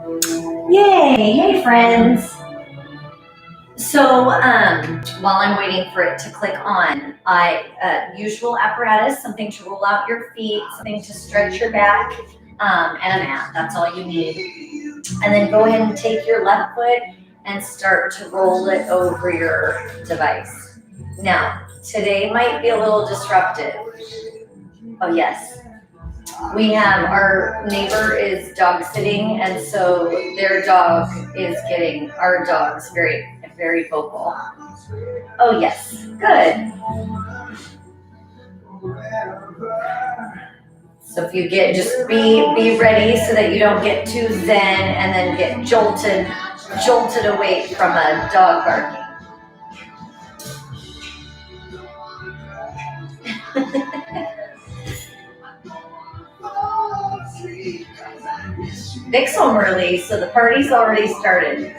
Yay! Hey, friends. So, while I'm waiting for it to click on, usual apparatus, something to roll out your feet, something to stretch your back, and a mat. That's all you need. And then go ahead and take your left foot and start to roll it over your device. Now, today might be a little disruptive. Oh, yes. We have our neighbor is dog sitting, and so their dog is getting our dogs very, very vocal. Oh, yes. Good. So if you get, just be ready so that you don't get too zen and then get jolted away from a dog barking. Vic's home early, so the party's already started.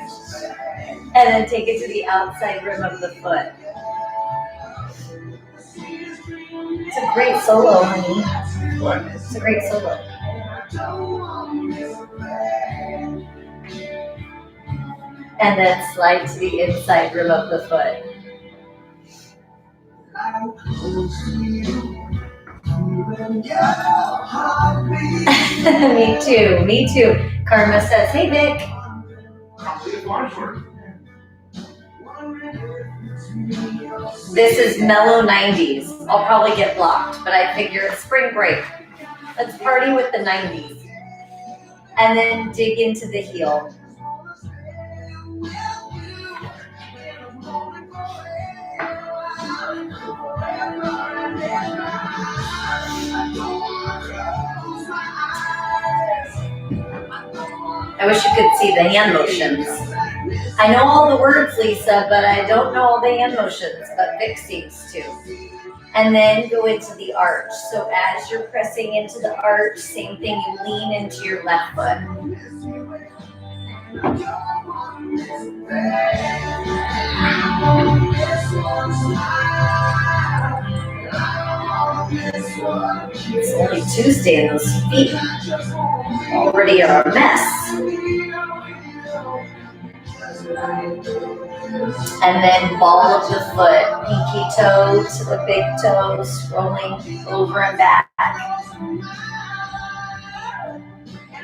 And then take it to the outside rim of the foot. It's a great solo, honey. What? It's a great solo. And then slide to the inside rim of the foot. Me too. Karma says, hey, Vic. This is mellow 90s. I'll probably get blocked, but I figure it's spring break. Let's party with the 90s. And then dig into the heel. I wish you could see the hand motions. I know all the words, Lisa, but I don't know all the hand motions, but Vic seems to. And then go into the arch. So as you're pressing into the arch, same thing, you lean into your left foot. It's only Tuesday and those feet already are a mess. And then ball of the foot, pinky toe to the big toe, scrolling over and back.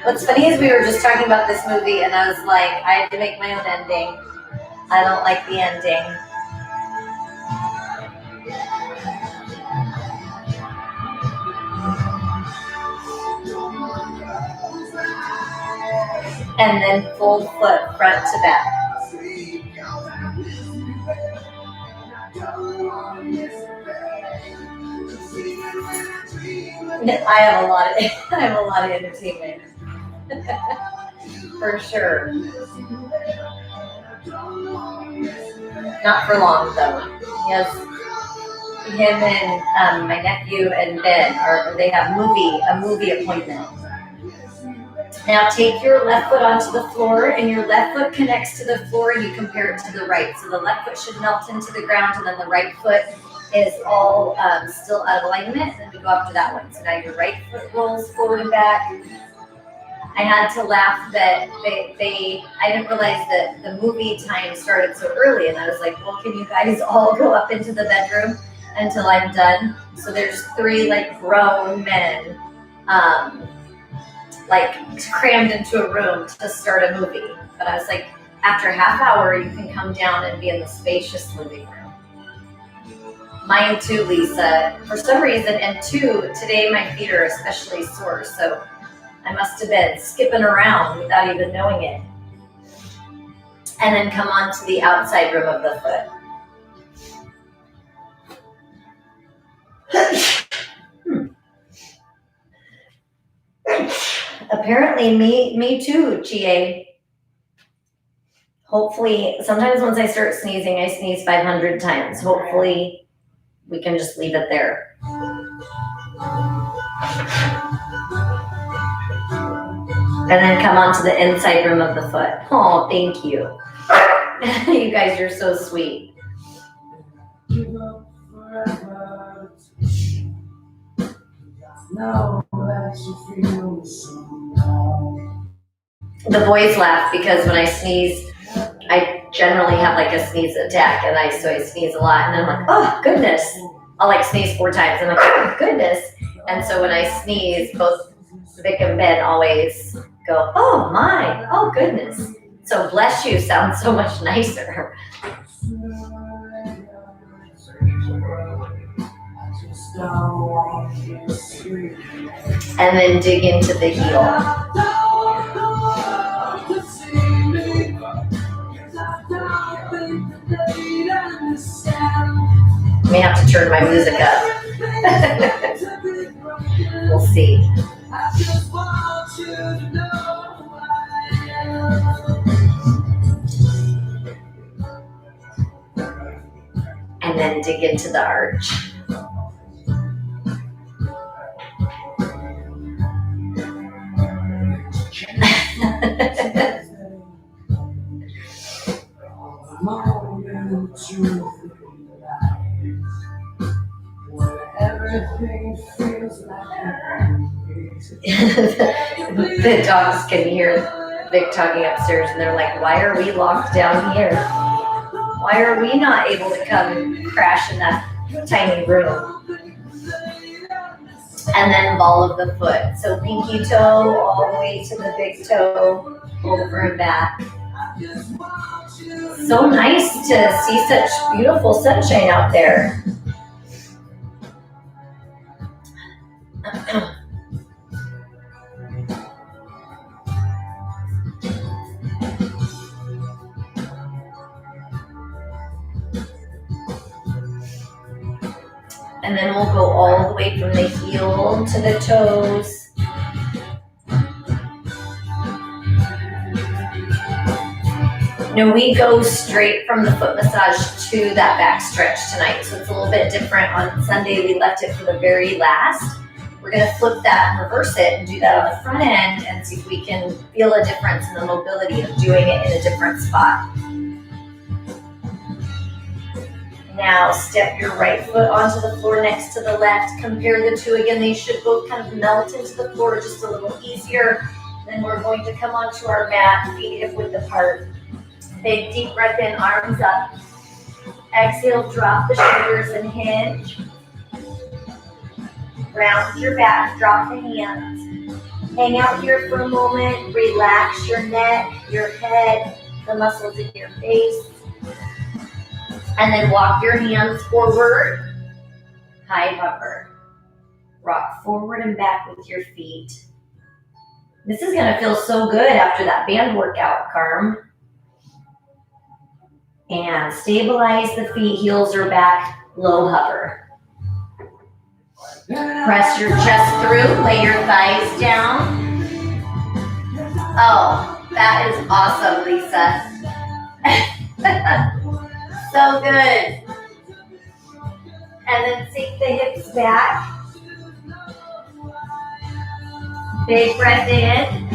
What's funny is we were just talking about this movie and I was like, I had to make my own ending. I don't like the ending. And then full foot front to back. I have a lot of entertainment. For sure. Not for long though. Yes. Him and my nephew and Ben they have a movie appointment. Now take your left foot onto the floor and your left foot connects to the floor and you compare it to the right. So the left foot should melt into the ground and then the right foot is all still out of alignment, and then we go up to that one. So now your right foot rolls forward and back. I had to laugh that I didn't realize that the movie time started so early, and I was like, well, can you guys all go up into the bedroom until I'm done? So there's 3 like grown men like crammed into a room to start a movie. But I was like, after a half hour, you can come down and be in the spacious living room. Mine too, Lisa, for some reason, and 2, today my feet are especially sore, so I must have been skipping around without even knowing it. And then come on to the outside rim of the foot. Apparently, me too, Chie. Hopefully, sometimes once I start sneezing, I sneeze 500 times. Hopefully, we can just leave it there. And then come onto the inside rim of the foot. Oh, thank you. You guys are so sweet. The boys laugh because when I sneeze, I generally have like a sneeze attack, and so I sneeze a lot, and I'm like, oh goodness. I'll like sneeze 4 times. I'm like, oh goodness. And so when I sneeze, both Vic and Ben always go, oh my, oh goodness. So bless you sounds so much nicer. And then dig into the heel. May have to turn my music up. We'll see. And then dig into the arch. The dogs can hear Vic talking upstairs, and they're like, why are we locked down here? Why are we not able to come crash in that tiny room? And then ball of the foot. So pinky toe all the way to the big toe, over and back. So nice to see such beautiful sunshine out there. And then we'll go all the way from the heel to the toes. No, we go straight from the foot massage to that back stretch tonight. So it's a little bit different. On Sunday, we left it for the very last. We're going to flip that and reverse it and do that on the front end and see if we can feel a difference in the mobility of doing it in a different spot. Now step your right foot onto the floor next to the left. Compare the two again. They should both kind of melt into the floor just a little easier. Then we're going to come onto our mat, feet hip width apart. Big deep breath in, arms up. Exhale, drop the shoulders and hinge. Round your back, drop the hands. Hang out here for a moment. Relax your neck, your head, the muscles in your face. And then walk your hands forward. High hover. Rock forward and back with your feet. This is going to feel so good after that band workout, Carm. And stabilize the feet, heels are back, low hover. Press your chest through, lay your thighs down. Oh, that is awesome, Lisa. So good. And then sink the hips back. Big breath in.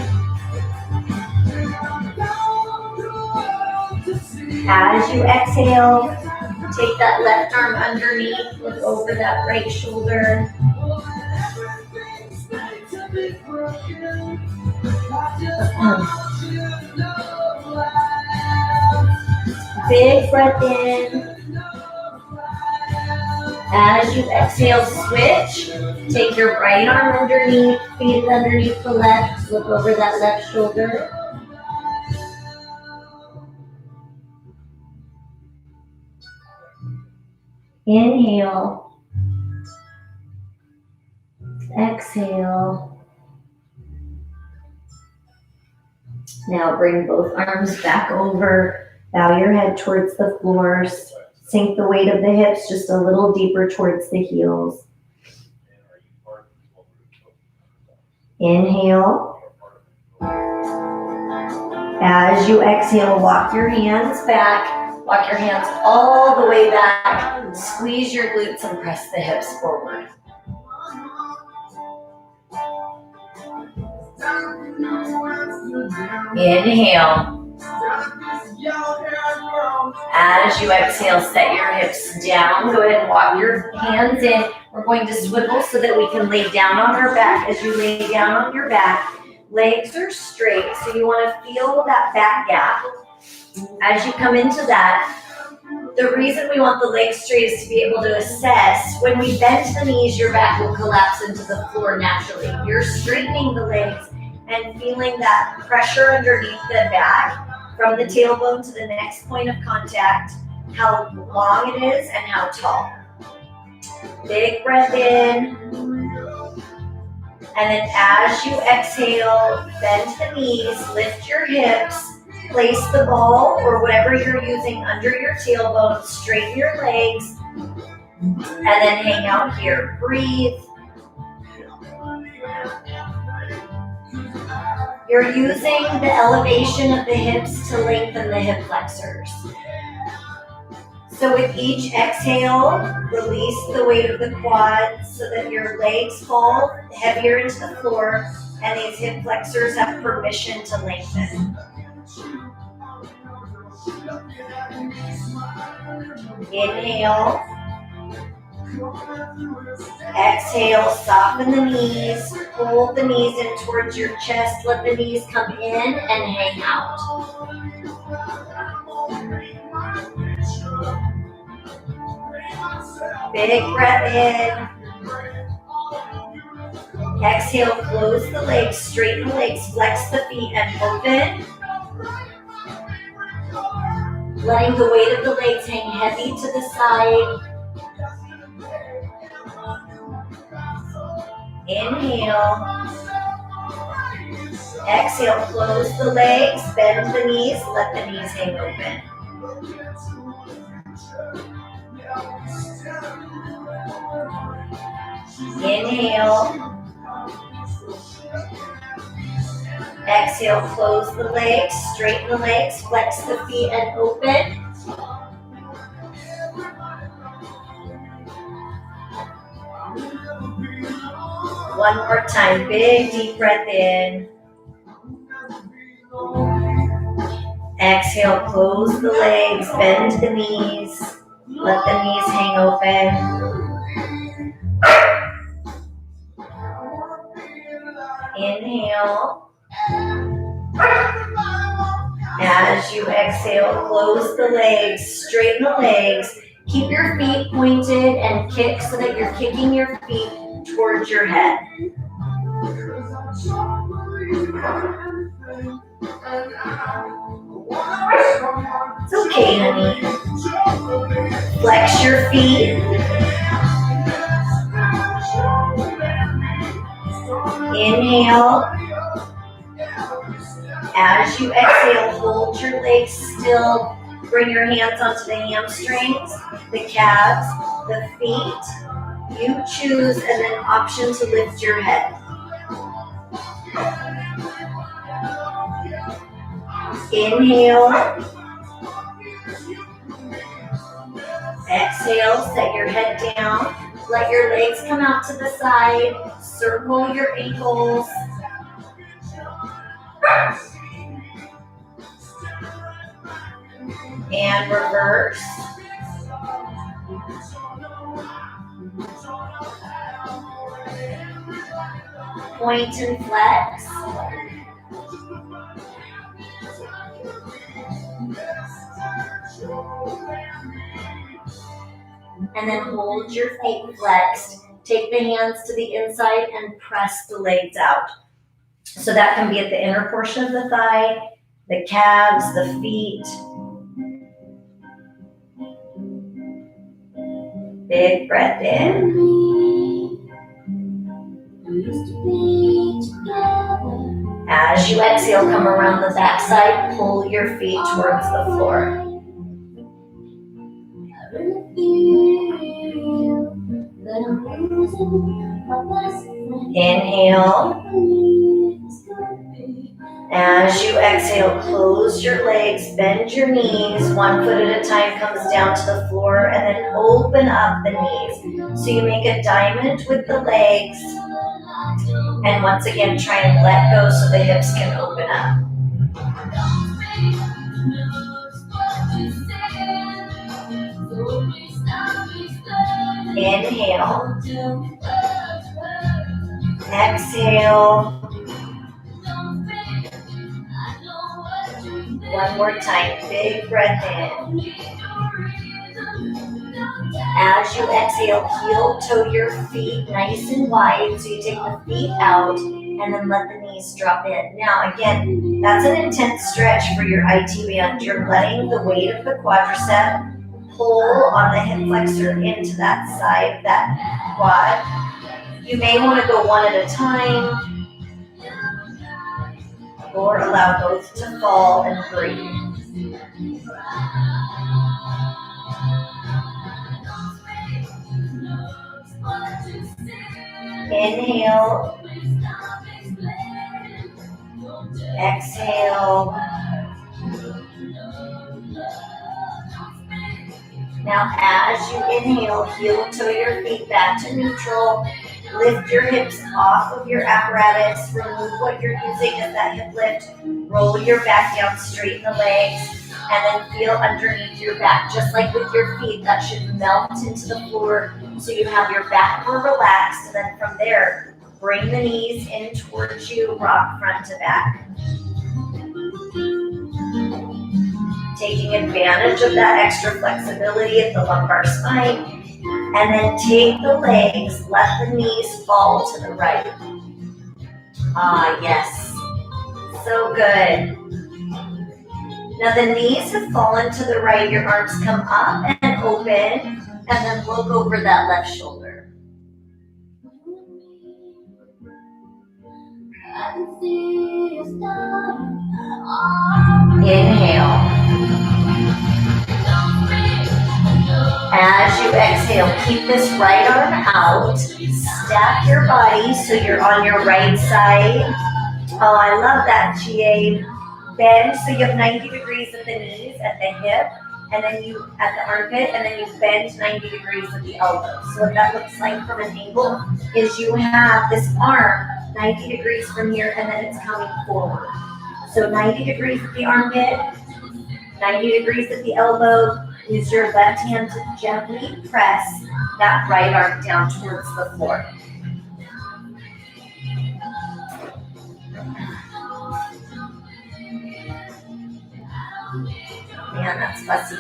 As you exhale, take that left arm underneath, look over that right shoulder. Big breath in. As you exhale, switch. Take your right arm underneath, feet underneath the left, look over that left shoulder. Inhale. Exhale. Now bring both arms back over. Bow your head towards the floor. Sink the weight of the hips just a little deeper towards the heels. Inhale. As you exhale, walk your hands back. Walk your hands all the way back. Squeeze your glutes and press the hips forward. Inhale. As you exhale, set your hips down. Go ahead and walk your hands in. We're going to swivel so that we can lay down on our back. As you lay down on your back, Legs are straight, so you want to feel that back gap as you come into that. The reason we want the legs straight is to be able to assess. When we bend the knees, your back will collapse into the floor naturally. You're straightening the legs and feeling that pressure underneath the back from the tailbone to the next point of contact, how long it is and how tall. Big breath in. And then as you exhale, bend the knees, lift your hips, place the ball or whatever you're using under your tailbone, straighten your legs, and then hang out here. Breathe. You're using the elevation of the hips to lengthen the hip flexors. So with each exhale, release the weight of the quads so that your legs fall heavier into the floor and these hip flexors have permission to lengthen. Inhale. Exhale, soften the knees, pull the knees in towards your chest, let the knees come in and hang out. Big breath in. Exhale, close the legs, straighten the legs, flex the feet and open. Letting the weight of the legs hang heavy to the side. Inhale. Exhale, close the legs, bend the knees, let the knees hang open. Inhale. Exhale, close the legs, straighten the legs, flex the feet and open. One more time, big deep breath in. Exhale, close the legs, bend the knees, let the knees hang open. Inhale. As you exhale, close the legs, straighten the legs, keep your feet pointed and kick so that you're kicking your feet towards your head. It's okay, honey. Flex your feet. Inhale. As you exhale, hold your legs still. Bring your hands onto the hamstrings, the calves, the feet. You choose, and then option to lift your head. Inhale. Exhale, set your head down. Let your legs come out to the side. Circle your ankles. And reverse. Point and flex. And then hold your feet flexed. Take the hands to the inside and press the legs out. So that can be at the inner portion of the thigh, the calves, the feet. Big breath in. As you exhale, come around the backside, pull your feet towards the floor. Inhale. As you exhale, close your legs, bend your knees, 1 foot at a time comes down to the floor, and then open up the knees. So you make a diamond with the legs, and once again, try and let go so the hips can open up. Inhale. Exhale. One more time. Big breath in. As you exhale, heel toe your feet nice and wide. So you take the feet out and then let the knees drop in. Now, again, that's an intense stretch for your IT band. You're letting the weight of the quadricep pull on the hip flexor into that side, that quad. You may want to go one at a time or allow both to fall and breathe. Inhale. Exhale. Now, as you inhale, heel toe your feet back to neutral. Lift your hips off of your apparatus. Remove what you're using as that hip lift. Roll your back down, straighten the legs, and then feel underneath your back. Just like with your feet, that should melt into the floor so you have your back more relaxed. And then from there, bring the knees in towards you, rock front to back. Taking advantage of that extra flexibility at the lumbar spine. And then take the legs, let the knees fall to the right. Ah, yes. So good. Now the knees have fallen to the right, your arms come up and open, and then look over that left shoulder. Inhale. As you exhale, keep this right arm out. Stack your body so you're on your right side. Oh, I love that, GA. Bend so you have 90 degrees at the knees, at the hip, and then you at the armpit, and then you bend 90 degrees at the elbow. So what that looks like from an angle is you have this arm 90 degrees from here, and then it's coming forward. So 90 degrees at the armpit, 90 degrees at the elbow. Use your left hand to gently press that right arm down towards the floor. Man, that's fussy.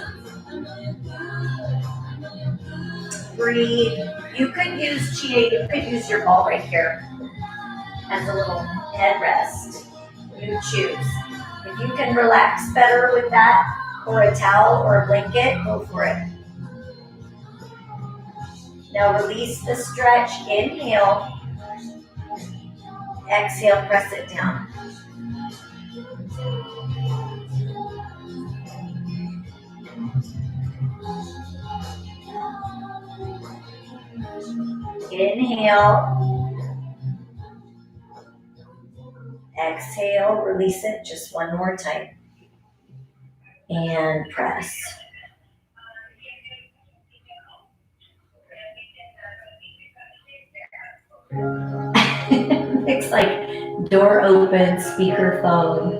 Breathe. You could use you could use your ball right here as a little head rest. You choose. If you can relax better with that, or a towel or a blanket, go for it. Now release the stretch. Inhale. Exhale, press it down. Inhale. Exhale, release it just one more time. And press. Looks like door open, speaker phone.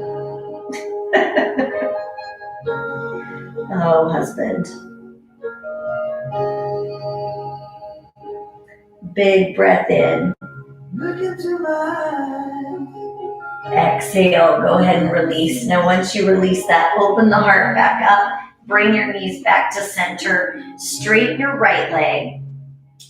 Oh, husband. Big breath in. Look into my eyes. Exhale, go ahead and release. Now once you release that, open the heart back up, bring your knees back to center, straighten your right leg,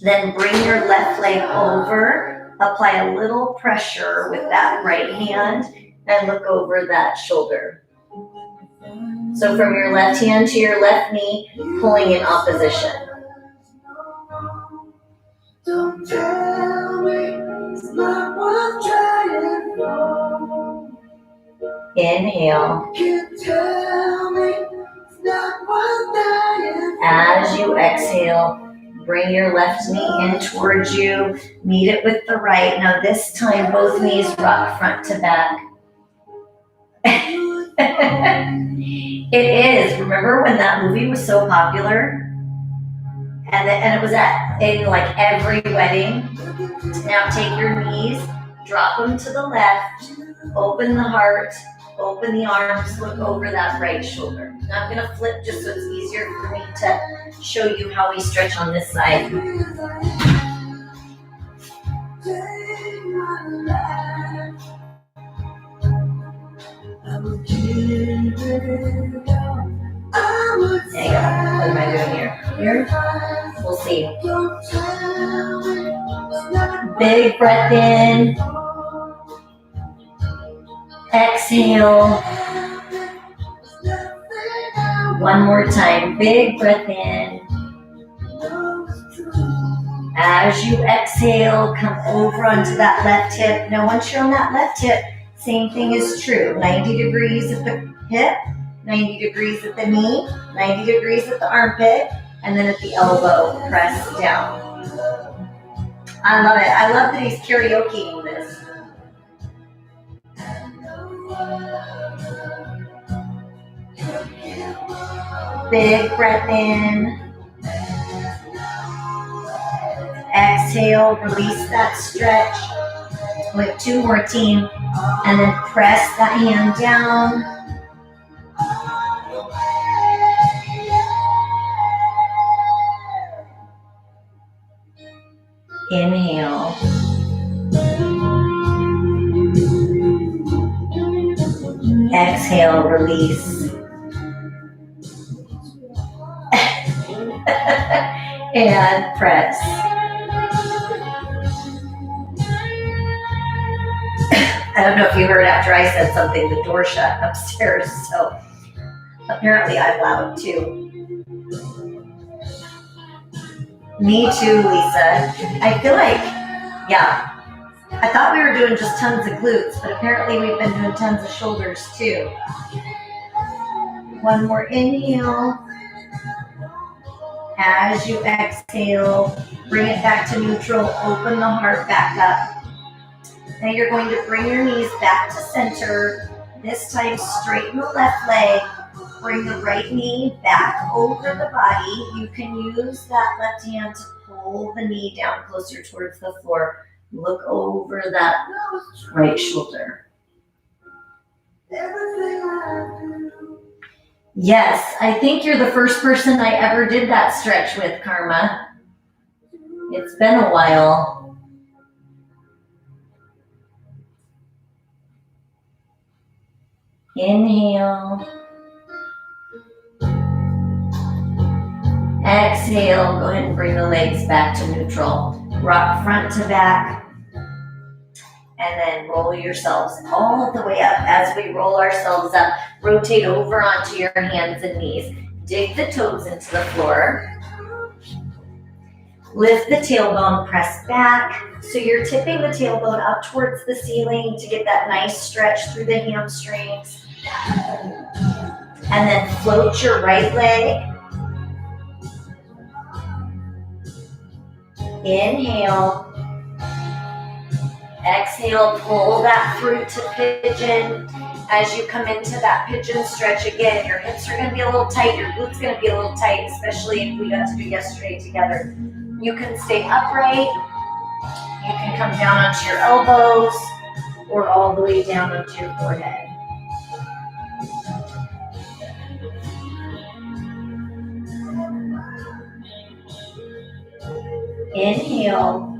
then bring your left leg over, apply a little pressure with that right hand, and look over that shoulder. So from your left hand to your left knee, pulling in opposition. Don't tell me it's not worth trying for. Inhale. As you exhale, bring your left knee in towards you. Meet it with the right. Now this time, both knees rock front to back. It is. Remember when that movie was so popular? And it was in like every wedding. Now take your knees, drop them to the left, open the heart, open the arms, look over that right shoulder. Now I'm going to flip just so it's easier for me to show you how we stretch on this side. Hang on, what am I doing here? Here? We'll see. Big breath in. Exhale. One more time. Big breath in. As you exhale, come over onto that left hip. Now, once you're on that left hip, same thing is true. 90 degrees at the hip, 90 degrees at the knee, 90 degrees at the armpit, and then at the elbow, press down. I love it. I love that he's karaokeing this. Big breath in. Exhale, release that stretch with 2 more team, and then press that hand down. Inhale. Exhale, release. And press. I don't know if you heard after I said something, the door shut upstairs, so apparently I'm loud too. Me too, Lisa. I feel like, yeah, I thought we were doing just tons of glutes, but apparently we've been doing tons of shoulders too. One more inhale. As you exhale, bring it back to neutral, open the heart back up. Now you're going to bring your knees back to center. This time straighten the left leg. Bring the right knee back over the body. You can use that left hand to pull the knee down closer towards the floor. Look over that right shoulder. Yes, I think you're the first person I ever did that stretch with, Karma. It's been a while. Inhale. Exhale. Go ahead and bring the legs back to neutral. Rock front to back. And then roll yourselves all the way up. As we roll ourselves up, rotate over onto your hands and knees. Dig the toes into the floor. Lift the tailbone, press back. So you're tipping the tailbone up towards the ceiling to get that nice stretch through the hamstrings. And then float your right leg. Inhale. Exhale, pull that through to pigeon. As you come into that pigeon stretch again, your hips are going to be a little tight, your glutes going to be a little tight, especially if we got to do yesterday together. You can stay upright. You can come down onto your elbows or all the way down onto your forehead. Inhale.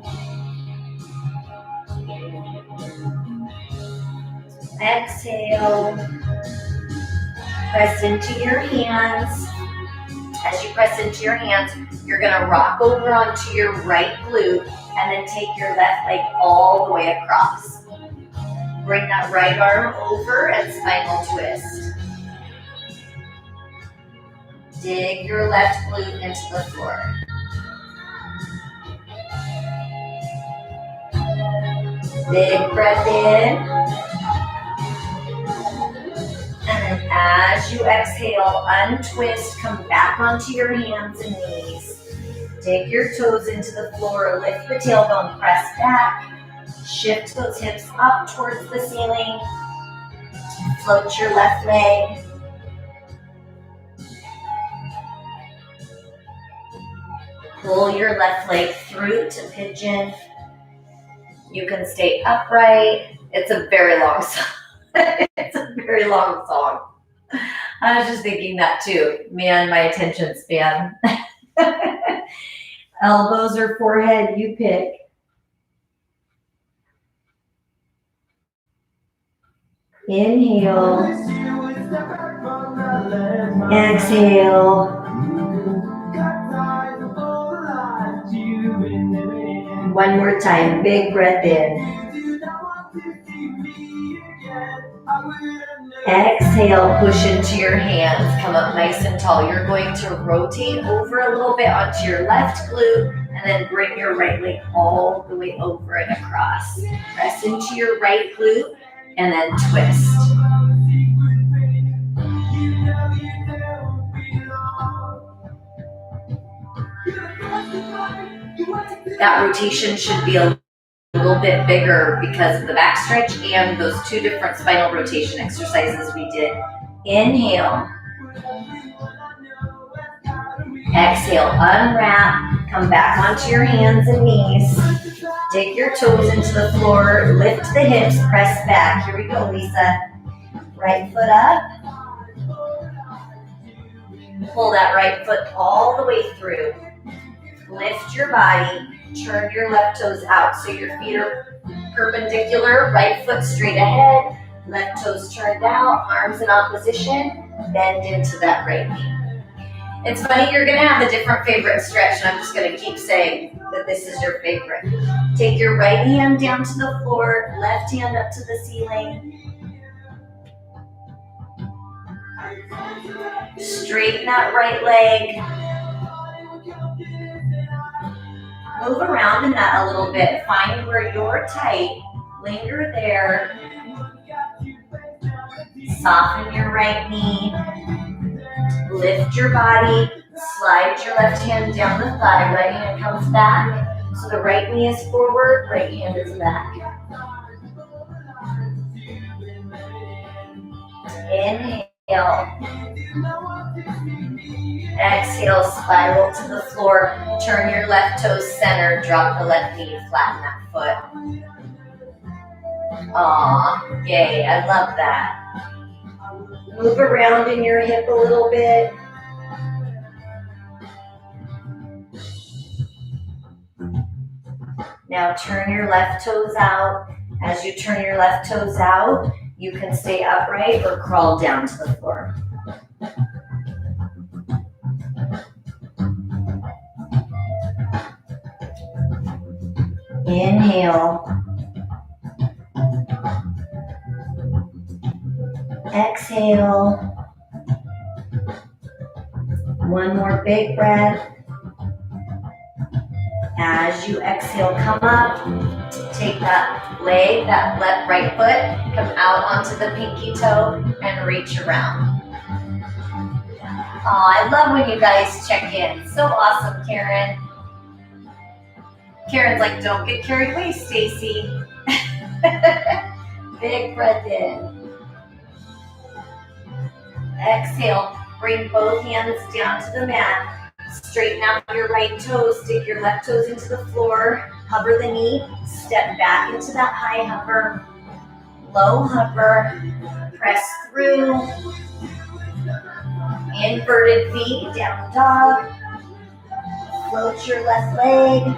Exhale. Press into your hands. As you press into your hands, you're going to rock over onto your right glute and then take your left leg all the way across. Bring that right arm over and spinal twist. Dig your left glute into the floor. Big breath in. And then as you exhale, untwist, come back onto your hands and knees. Dig your toes into the floor, lift the tailbone, press back. Shift those hips up towards the ceiling. Float your left leg. Pull your left leg through to pigeon. You can stay upright. It's a very long song. It's a very long song. I was just thinking that too. Man, my attention span. Elbows or forehead, you pick. Inhale. Exhale. One more time, big breath in. Exhale, push into your hands, come up nice and tall. You're going to rotate over a little bit onto your left glute and then bring your right leg all the way over and across. Press into your right glute and then twist. That rotation should be a little bit bigger because of the back stretch and those two different spinal rotation exercises we did. Inhale. Exhale, unwrap, come back onto your hands and knees. Dig your toes into the floor, lift the hips, press back. Here we go, Lisa. Right foot up. Pull that right foot all the way through. Lift your body, turn your left toes out so your feet are perpendicular, right foot straight ahead, left toes turned out, arms in opposition, bend into that right knee. It's funny, you're going to have a different favorite stretch, and I'm just going to keep saying that this is your favorite. Take your right hand down to the floor, left hand up to the ceiling. Straighten that right leg. Move around in that a little bit. Find where you're tight. Linger there. Soften your right knee. Lift your body. Slide your left hand down the thigh. Right hand comes back. So the right knee is forward, right hand is back. Inhale. Exhale, spiral to the floor. Turn your left toes center. Drop the left knee. Flatten that foot. Aw, yay, I love that. Move around in your hip a little bit. Now turn your left toes out. As you turn your left toes out, you can stay upright or crawl down to the floor. Inhale. Exhale. One more big breath. As you exhale, come up. Take that leg, that left right foot, come out onto the pinky toe and reach around. Oh, I love when you guys check in. So awesome, Karen. Karen's like, don't get carried away, Stacy. Big breath in. Exhale, bring both hands down to the mat. Straighten out your right toes, stick your left toes into the floor, hover the knee, step back into that high hover, low hover, press through, inverted V, down dog, float your left leg,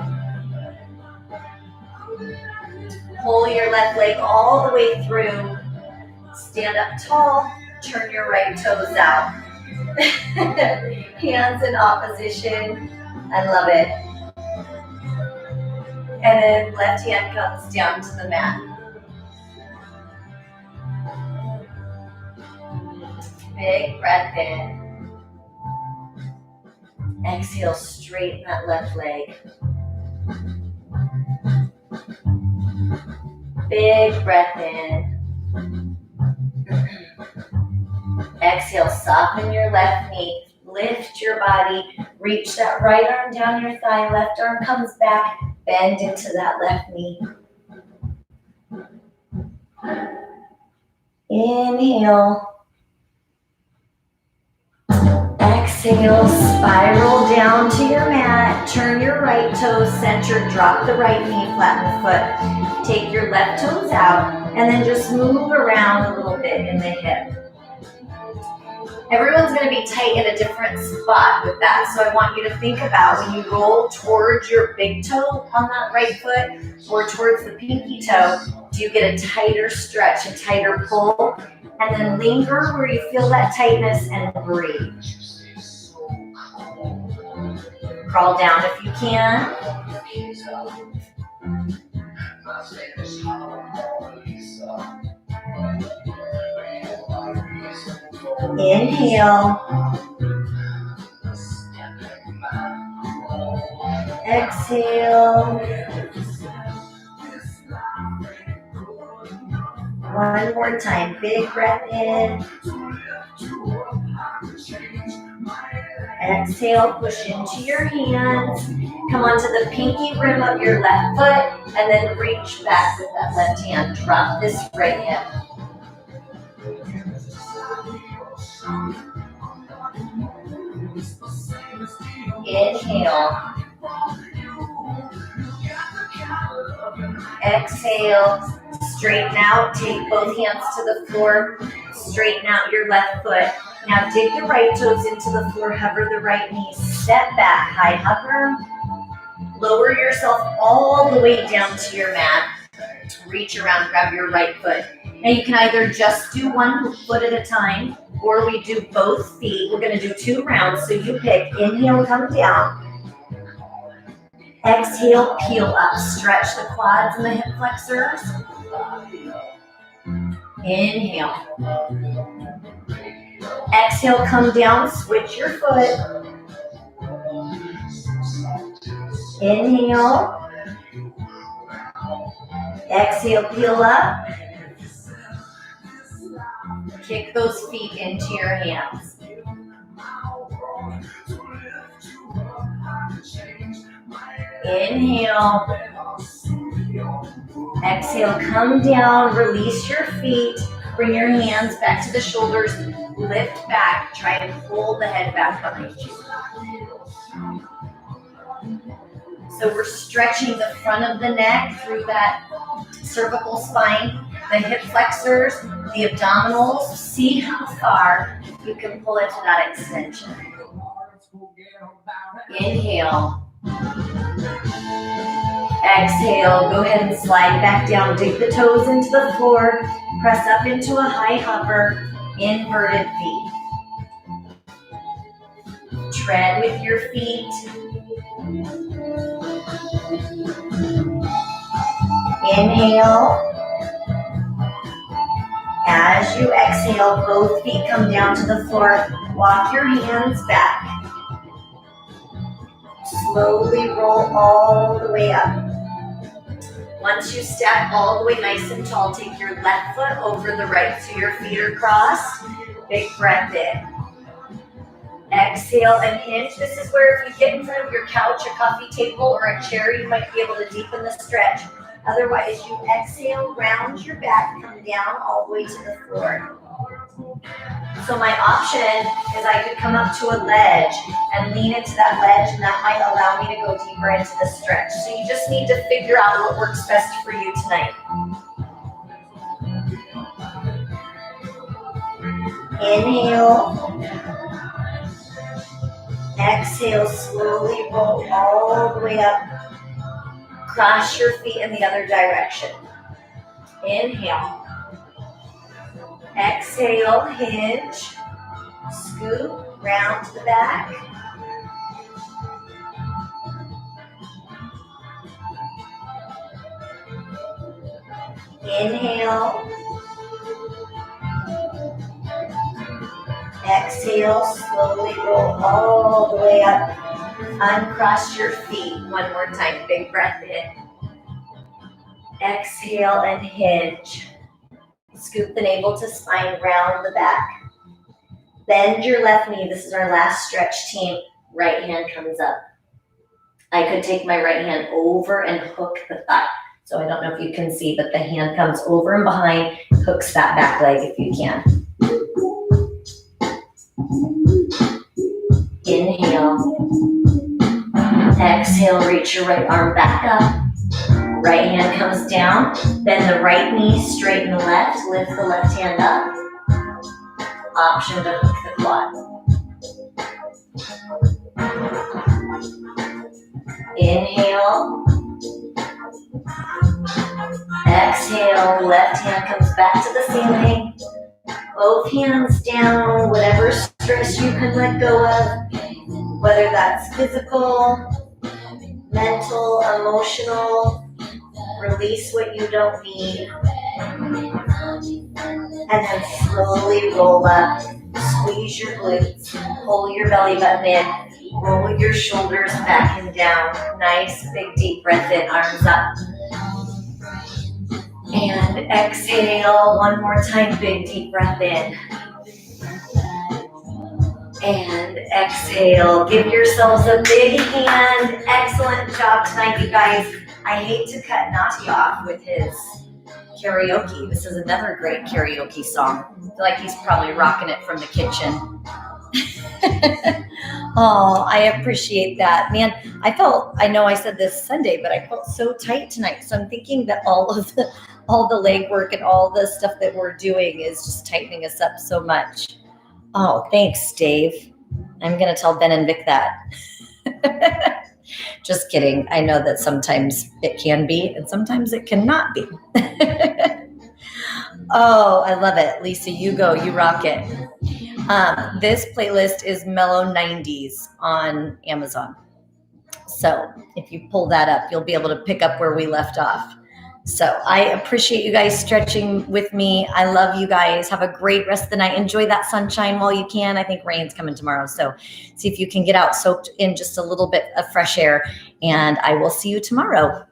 pull your left leg all the way through, stand up tall, turn your right toes out. Hands in opposition. I love it. And then left hand comes down to the mat. Big breath in. Exhale, straighten that left leg. Big breath in. Exhale, soften your left knee, lift your body, reach that right arm down your thigh, left arm comes back, bend into that left knee. Inhale. Exhale, spiral down to your mat, turn your right toes center, drop the right knee, flatten the foot. Take your left toes out, and then just move around a little bit in the hip. Everyone's going to be tight in a different spot with that. So I want you to think about when you roll towards your big toe on that right foot or towards the pinky toe, do you get a tighter stretch, a tighter pull? And then linger where you feel that tightness and breathe. Crawl down if you can. Inhale. Exhale. One more time. Big breath in. Exhale, push into your hands. Come onto the pinky rim of your left foot and then reach back with that left hand. Drop this right hip. Inhale. Exhale. Straighten out. Take both hands to the floor. Straighten out your left foot. Now dig the right toes into the floor. Hover the right knee. Step back. High hover. Lower yourself all the way down to your mat. Reach around. Grab your right foot. Now you can either just do one foot at a time, or we do both feet. We're going to do 2 rounds, so you pick. Inhale, come down. Exhale, peel up. Stretch the quads and the hip flexors. Inhale. Exhale, come down. Switch your foot. Inhale. Exhale, peel up. Kick those feet into your hands. Inhale. Exhale, come down, release your feet, bring your hands back to the shoulders, lift back, try and pull the head back behind you. So we're stretching the front of the neck through that cervical spine, the hip flexors, the abdominals. See how far you can pull into that extension. Inhale. Exhale, go ahead and slide back down. Dig the toes into the floor. Press up into a high hover, inverted V. Tread with your feet. Inhale. As you exhale, both feet come down to the floor. Walk your hands back. Slowly roll all the way up. Once you step all the way nice and tall, take your left foot over the right so your feet are crossed. Big breath in. Exhale and hinge. This is where if you get in front of your couch, a coffee table, or a chair, you might be able to deepen the stretch. Otherwise, you exhale, round your back, come down all the way to the floor. So my option is I could come up to a ledge and lean into that ledge, and that might allow me to go deeper into the stretch. So you just need to figure out what works best for you tonight. Inhale. Exhale, slowly roll all the way up. Cross your feet in the other direction. Inhale. Exhale, hinge. Scoop, round to the back. Inhale. Exhale, slowly roll all the way up. Uncross your feet. One more time. Big breath in. Exhale and hinge. Scoop the navel to spine, round the back. Bend your left knee. This is our last stretch, team. Right hand comes up. I could take my right hand over and hook the thigh. So I don't know if you can see, but the hand comes over and behind, hooks that back leg if you can. Inhale. Exhale, reach your right arm back up. Right hand comes down. Bend the right knee, straighten the left. Lift the left hand up. option to hook the quad. Inhale. Exhale, left hand comes back to the ceiling. Both hands down, whatever stress you can let go of, whether that's physical, mental, emotional, release what you don't need. And then slowly roll up, squeeze your glutes, pull your belly button in, roll your shoulders back and down. Nice big deep breath in, arms up. And exhale, one more time, big deep breath in. And exhale, give yourselves a big hand. Excellent job tonight, you guys. I hate to cut Nati off with his karaoke. This is another great karaoke song. I feel like he's probably rocking it from the kitchen. Oh, I appreciate that. Man, I know I said this Sunday, but I felt so tight tonight. So I'm thinking that all the leg work and all the stuff that we're doing is just tightening us up so much. Oh, thanks, Dave. I'm going to tell Ben and Vic that. Just kidding. I know that sometimes it can be and sometimes it cannot be. Oh, I love it. Lisa, you go. You rock it. This playlist is Mellow 90s on Amazon. So if you pull that up, you'll be able to pick up where we left off. So I appreciate you guys stretching with me. I love you guys. Have a great rest of the night. Enjoy that sunshine while you can. I think rain's coming tomorrow. So see if you can get out soaked in just a little bit of fresh air. And I will see you tomorrow.